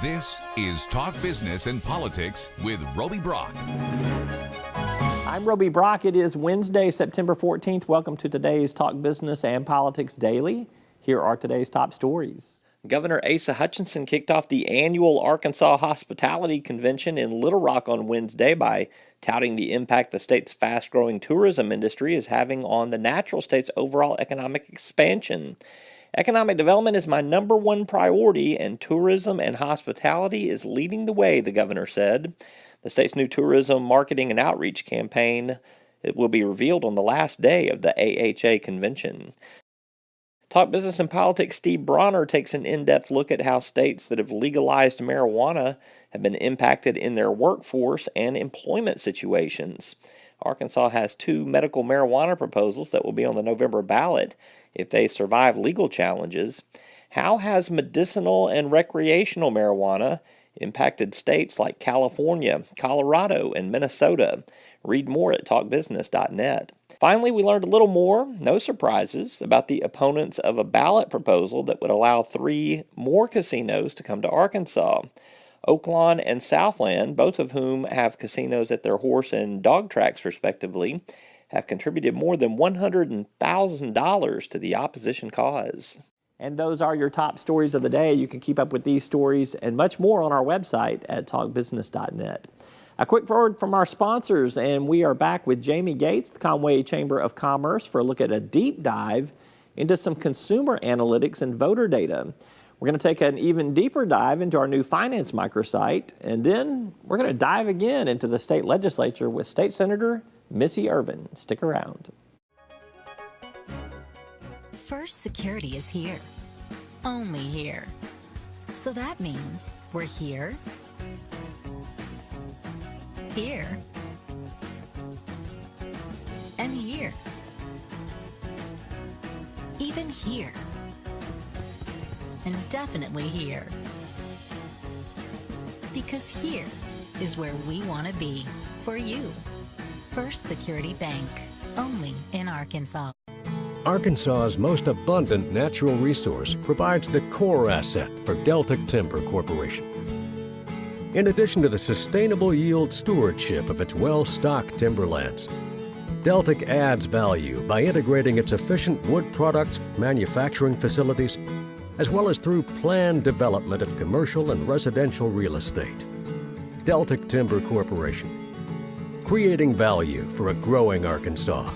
This is Talk Business and Politics with Roby Brock. I'm Roby Brock. It is Wednesday, September 14th. Welcome to today's Talk Business and Politics Daily. Here are today's top stories. Governor Asa Hutchinson kicked off the annual Arkansas Hospitality Convention in Little Rock on Wednesday by touting the impact the state's fast-growing tourism industry is having on the natural state's overall economic expansion. Economic development is my number one priority, and tourism and hospitality is leading the way, the governor said. The state's new tourism marketing and outreach campaign will be revealed on the last day of the AHA convention. Talk Business and Politics Steve Bronner takes an in-depth look at how states that have legalized marijuana have been impacted in their workforce and employment situations. Arkansas has 2 medical marijuana proposals that will be on the November ballot if they survive legal challenges. How has medicinal and recreational marijuana impacted states like California, Colorado, and Minnesota? Read more at talkbusiness.net. Finally, we learned a little more, no surprises, about the opponents of a ballot proposal that would allow 3 more casinos to come to Arkansas. Oaklawn and Southland, both of whom have casinos at their horse and dog tracks respectively, have contributed more than $100,000 to the opposition cause. And those are your top stories of the day. You can keep up with these stories and much more on our website at talkbusiness.net. A quick word from our sponsors, and we are back with Jamie Gates, the Conway Chamber of Commerce, for a look at a deep dive into some consumer analytics and voter data. We're going to take an even deeper dive into our new finance microsite, and then we're going to dive again into the state legislature with State Senator Missy Irvin. Stick around. First Security is here. Only here. So that means we're here, here, and here. Even here. And definitely here. Because here is where we want to be for you. First Security Bank, only in Arkansas. Arkansas's most abundant natural resource provides the core asset for Deltic Timber Corporation. In addition to the sustainable yield stewardship of its well-stocked timberlands, Deltic adds value by integrating its efficient wood products manufacturing facilities as well as through planned development of commercial and residential real estate. Deltic Timber Corporation, creating value for a growing Arkansas.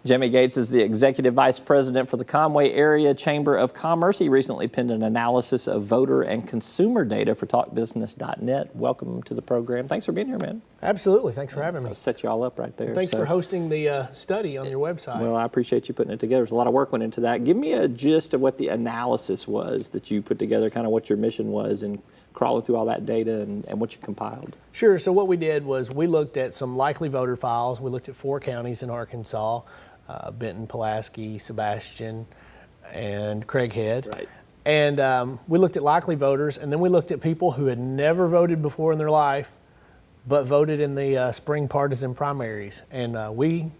Jamie Gates is the Executive Vice President for the Conway Area Chamber of Commerce. He recently penned an analysis of voter and consumer data for talkbusiness.net. Welcome to the program. Thanks for being here, man. Absolutely. Thanks for having me. Set you all up right there. Thanks for hosting the study on your website. Well, I appreciate you putting it together. There's a lot of work went into that. Give me a gist of what the analysis was that you put together, kind of what your mission was in crawling through all that data and what you compiled. Sure. So what we did was we looked at some likely voter files. We looked at 4 counties in Arkansas, Benton, Pulaski, Sebastian, and Craighead. Right. And we looked at likely voters, and then we looked at people who had never voted before in their life, but voted in the spring partisan primaries. And we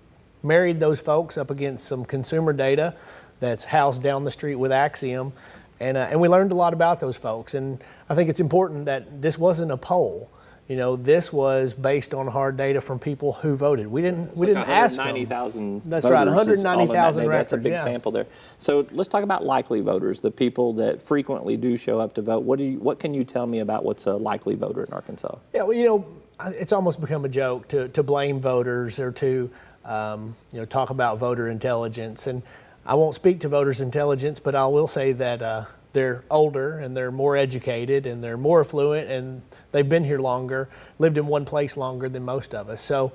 married those folks up against some consumer data that's housed down the street with Axiom. And we learned a lot about those folks. And I think it's important that this wasn't a poll. You know, this was based on hard data from people who voted. We didn't ask them. 190,000 That's right, 190,000 records. That's a big sample there. So let's talk about likely voters, the people that frequently do show up to vote. What can you tell me about what's a likely voter in Arkansas? Yeah, well, you know, it's almost become a joke to blame voters or to talk about voter intelligence. And I won't speak to voters' intelligence, but I will say that they're older and they're more educated and they're more affluent and they've been here longer, lived in one place longer than most of us. So,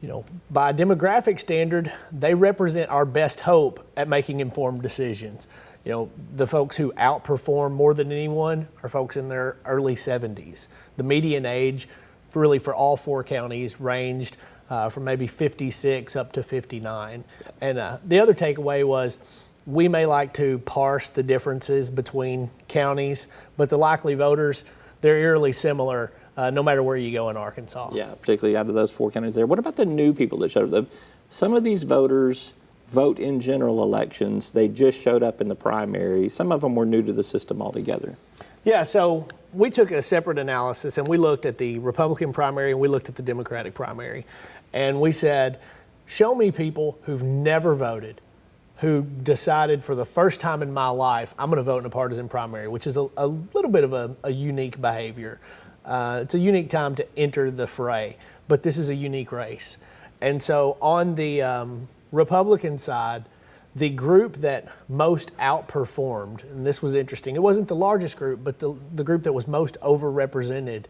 you know, by demographic standard, they represent our best hope at making informed decisions. You know, the folks who outperform more than anyone are folks in their early 70s. The median age really for all 4 counties ranged from maybe 56 up to 59. And the other takeaway was we may like to parse the differences between counties, but the likely voters, they're eerily similar no matter where you go in Arkansas. Yeah, particularly out of those 4 counties there. What about the new people that showed up? Some of these voters vote in general elections. They just showed up in the primary. Some of them were new to the system altogether. Yeah, so we took a separate analysis and we looked at the Republican primary and we looked at the Democratic primary. And we said, show me people who've never voted, who decided for the first time in my life, I'm going to vote in a partisan primary, which is a little bit of a unique behavior. It's a unique time to enter the fray, but this is a unique race. And so on the Republican side, the group that most outperformed, and this was interesting, it wasn't the largest group, but the group that was most overrepresented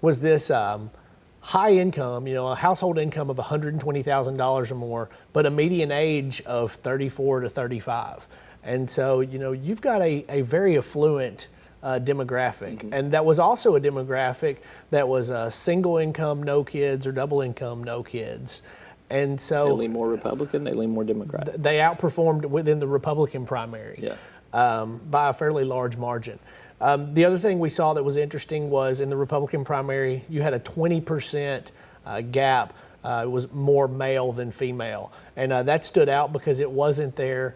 was this high income, a household income of $120,000 or more, but a median age of 34 to 35. And so, you've got a very affluent demographic. Mm-hmm. And that was also a demographic that was single income, no kids, or double income, no kids. And so they lean more Republican, they lean more Democrat. They outperformed within the Republican primary by a fairly large margin. The other thing we saw that was interesting was in the Republican primary, you had a 20% gap. It was more male than female. And that stood out because it wasn't there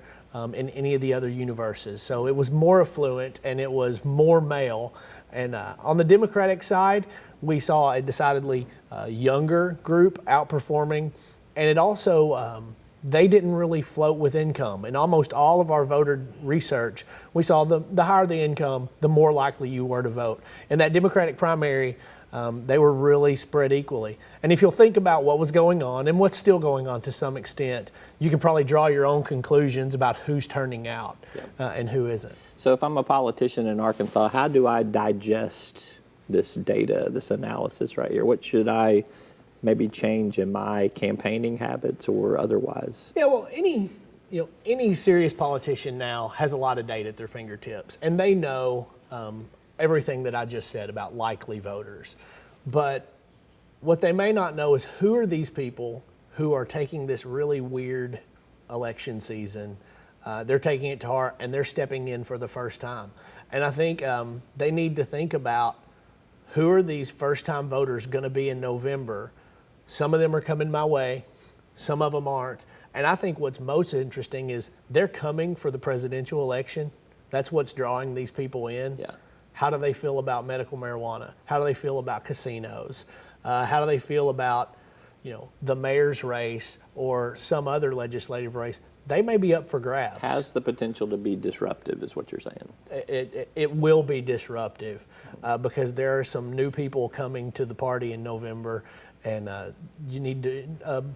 in any of the other universes. So it was more affluent and it was more male. And on the Democratic side, we saw a decidedly younger group outperforming. And it also, they didn't really float with income. In almost all of our voter research, we saw the higher the income, the more likely you were to vote. In that Democratic primary, they were really spread equally. And if you'll think about what was going on and what's still going on to some extent, you can probably draw your own conclusions about who's turning out and who isn't. So if I'm a politician in Arkansas, how do I digest this data, this analysis right here? What should I maybe change in my campaigning habits or otherwise? Yeah, well, any serious politician now has a lot of data at their fingertips, and they know everything that I just said about likely voters. But what they may not know is who are these people who are taking this really weird election season. They're taking it to heart and they're stepping in for the first time. And I think they need to think about who are these first-time voters going to be in November. Some of them are coming my way, some of them aren't. And I think what's most interesting is they're coming for the presidential election. That's what's drawing these people in. Yeah. How do they feel about medical marijuana? How do they feel about casinos? How do they feel about, the mayor's race or some other legislative race? They may be up for grabs. Has the potential to be disruptive is what you're saying. It will be disruptive because there are some new people coming to the party in November. And a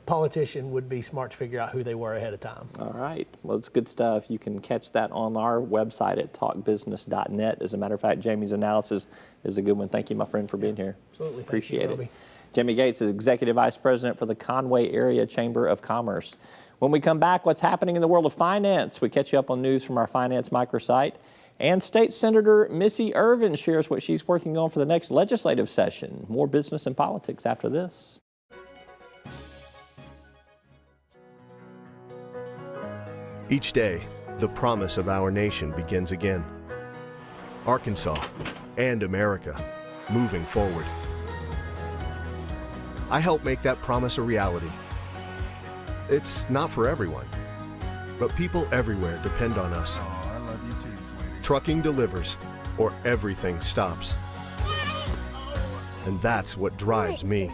politician would be smart to figure out who they were ahead of time. All right. Well, it's good stuff. You can catch that on our website at talkbusiness.net. As a matter of fact, Jamie's analysis is a good one. Thank you, my friend, for being here. Absolutely. Appreciate Thank you, it. Jamie Gates is Executive Vice President for the Conway Area Chamber of Commerce. When we come back, what's happening in the world of finance? We catch you up on news from our finance microsite. And State Senator Missy Irvin shares what she's working on for the next legislative session. More business and politics after this. Each day, the promise of our nation begins again. Arkansas and America, moving forward. I help make that promise a reality. It's not for everyone, but people everywhere depend on us. Trucking delivers, or everything stops. And that's what drives me.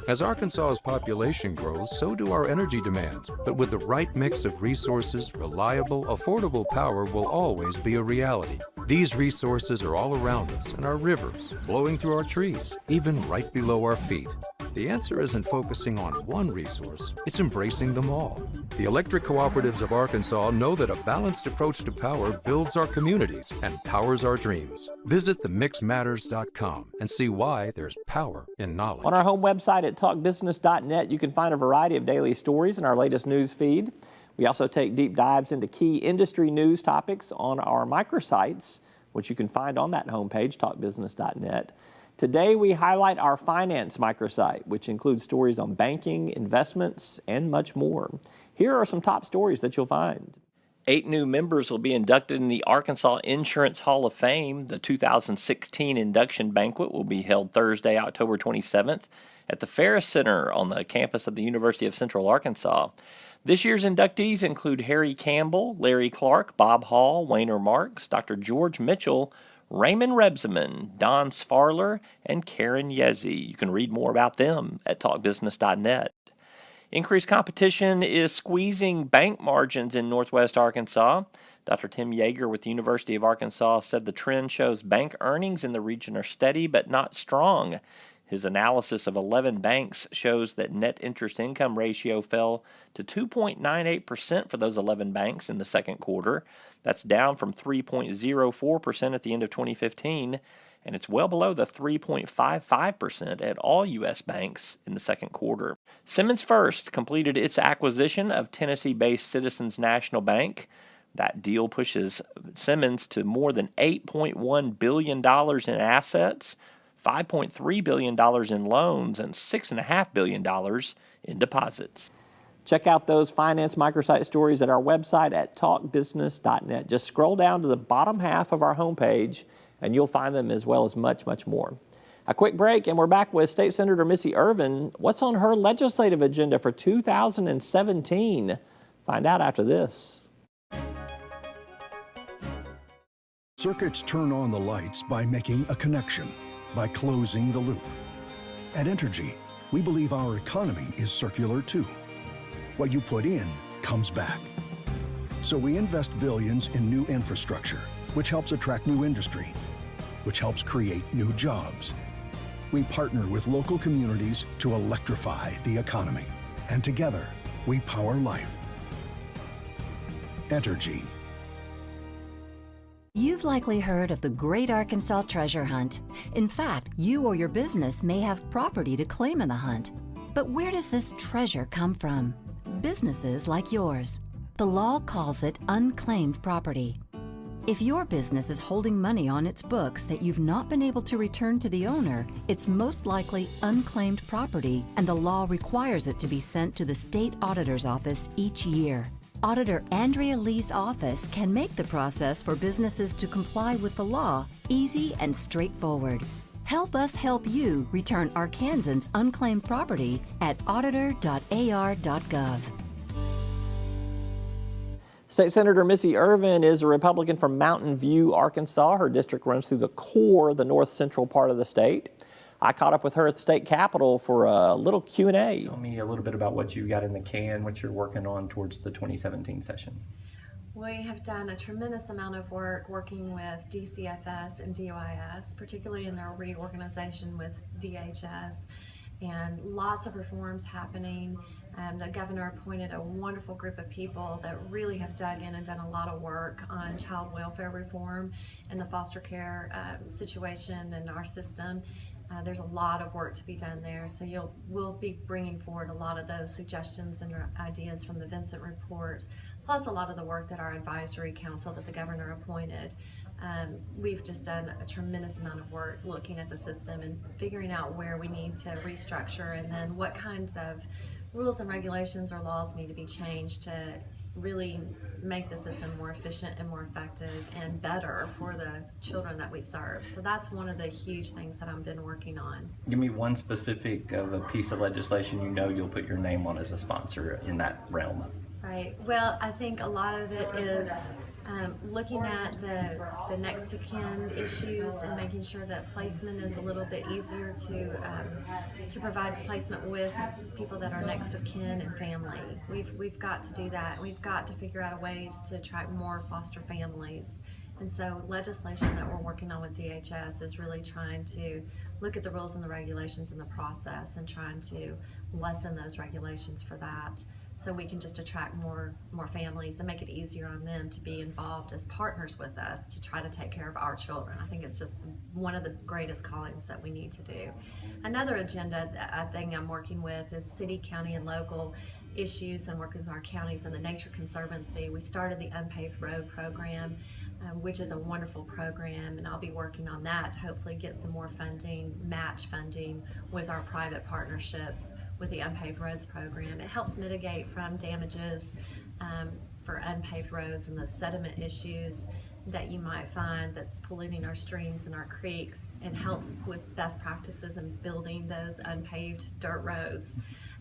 As Arkansas's population grows, so do our energy demands. But with the right mix of resources, reliable, affordable power will always be a reality. These resources are all around us in our rivers, blowing through our trees, even right below our feet. The answer isn't focusing on one resource, it's embracing them all. The electric cooperatives of Arkansas know that a balanced approach to power builds our communities and powers our dreams. Visit themixmatters.com and see why there's power in knowledge. On our home website at talkbusiness.net, you can find a variety of daily stories in our latest news feed. We also take deep dives into key industry news topics on our microsites, which you can find on that homepage, talkbusiness.net. Today, we highlight our finance microsite, which includes stories on banking, investments, and much more. Here are some top stories that you'll find. 8 new members will be inducted in the Arkansas Insurance Hall of Fame. The 2016 induction banquet will be held Thursday, October 27th at the Ferris Center on the campus of the University of Central Arkansas. This year's inductees include Harry Campbell, Larry Clark, Bob Hall, Wayner Marks, Dr. George Mitchell, Raymond Rebsamen, Don Sfarler, and Karen Yezi. You can read more about them at talkbusiness.net. Increased competition is squeezing bank margins in Northwest Arkansas. Dr. Tim Yeager with the University of Arkansas said the trend shows bank earnings in the region are steady but not strong. His analysis of 11 banks shows that net interest income ratio fell to 2.98% for those 11 banks in the second quarter. That's down from 3.04% at the end of 2015, and it's well below the 3.55% at all U.S. banks in the second quarter. Simmons First completed its acquisition of Tennessee-based Citizens National Bank. That deal pushes Simmons to more than $8.1 billion in assets, $5.3 billion in loans, and $6.5 billion in deposits. Check out those finance microsite stories at our website at talkbusiness.net. Just scroll down to the bottom half of our homepage, and you'll find them as well as much, much more. A quick break, and we're back with State Senator Missy Irvin. What's on her legislative agenda for 2017? Find out after this. Circuits turn on the lights by making a connection, by closing the loop. At Entergy, we believe our economy is circular too. What you put in comes back. So we invest billions in new infrastructure, which helps attract new industry, which helps create new jobs. We partner with local communities to electrify the economy. And together, we power life. Entergy. You've likely heard of the Great Arkansas Treasure Hunt. In fact, you or your business may have property to claim in the hunt. But where does this treasure come from? Businesses like yours. The law calls it unclaimed property. If your business is holding money on its books that you've not been able to return to the owner, it's most likely unclaimed property, and the law requires it to be sent to the state auditor's office each year. Auditor Andrea Lee's office can make the process for businesses to comply with the law easy and straightforward. Help us help you return Arkansans' unclaimed property at auditor.ar.gov. State Senator Missy Irvin is a Republican from Mountain View, Arkansas. Her district runs through the core, the north central part of the state. I caught up with her at the state capitol for a little Q&A. Tell me a little bit about what you got in the can, what you're working on towards the 2017 session. We have done a tremendous amount of work working with DCFS and DOIS, particularly in their reorganization with DHS, and lots of reforms happening. The governor appointed a wonderful group of people that really have dug in and done a lot of work on child welfare reform and the foster care situation in our system. There's a lot of work to be done there, so we'll be bringing forward a lot of those suggestions and ideas from the Vincent report, plus a lot of the work that our advisory council that the governor appointed. We've just done a tremendous amount of work looking at the system and figuring out where we need to restructure, and then what kinds of rules and regulations or laws need to be changed to really make the system more efficient and more effective and better for the children that we serve. So that's one of the huge things that I've been working on. Give me one specific of a piece of legislation you know you'll put your name on as a sponsor in that realm. Right. Well, I think a lot of it is looking at the next to kin issues and making sure that placement is a little bit easier to provide placement with people that are next of kin and family. We've got to do that. We've got to figure out ways to attract more foster families. And so legislation that we're working on with DHS is really trying to look at the rules and the regulations and the process and trying to lessen those regulations for that, so we can just attract more families and make it easier on them to be involved as partners with us to try to take care of our children. I think it's just one of the greatest callings that we need to do. Another agenda thing I'm working with is city, county, and local issues and working with our counties and the Nature Conservancy. We started the Unpaved Road program, which is a wonderful program, and I'll be working on that to hopefully get some more funding, match funding with our private partnerships with the Unpaved Roads program. It helps mitigate from damages for unpaved roads and the sediment issues that you might find that's polluting our streams and our creeks, and helps with best practices in building those unpaved dirt roads.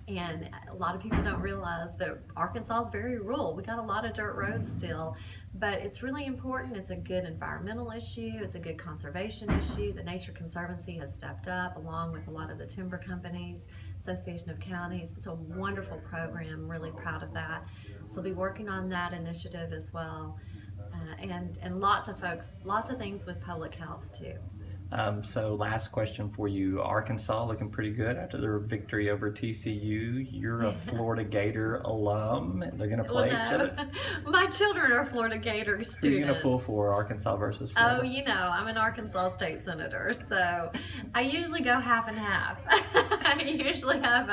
And a lot of people don't realize that Arkansas is very rural. We got a lot of dirt roads still, but it's really important. It's a good environmental issue. It's a good conservation issue. The Nature Conservancy has stepped up along with a lot of the timber companies, Association of Counties. It's a wonderful program. I'm really proud of that. So we'll be working on that initiative as well. And lots of folks, lots of things with public health too. So last question for you. Arkansas looking pretty good after their victory over TCU. You're a Florida Gator alum. They're going to play each other. My children are Florida Gator students. Who are you going to pull for, Arkansas versus Florida? Oh, you know, I'm an Arkansas state senator, so I usually go half and half. I usually have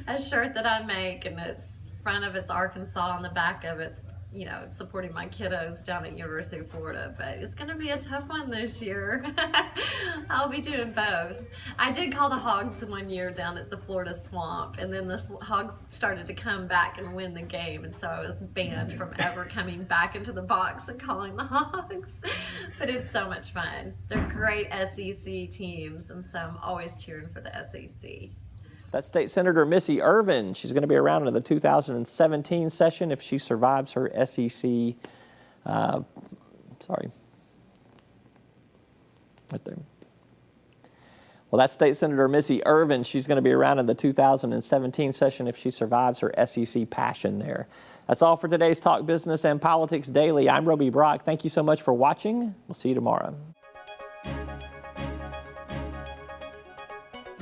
a shirt that I make, and it's front of it's Arkansas, and the back of it's, you know, supporting my kiddos down at University of Florida, but it's going to be a tough one this year. I'll be doing both. I did call the Hogs one year down at the Florida Swamp, and then the Hogs started to come back and win the game, and so I was banned from ever coming back into the box and calling the Hogs. But it's so much fun. They're great SEC teams, and so I'm always cheering for the SEC. That's State Senator Missy Irvin. She's going to be around in the 2017 session if she survives her SEC, right there. Well, that's State Senator Missy Irvin. She's going to be around in the 2017 session if she survives her SEC passion there. That's all for today's Talk Business and Politics Daily. I'm Roby Brock. Thank you so much for watching. We'll see you tomorrow.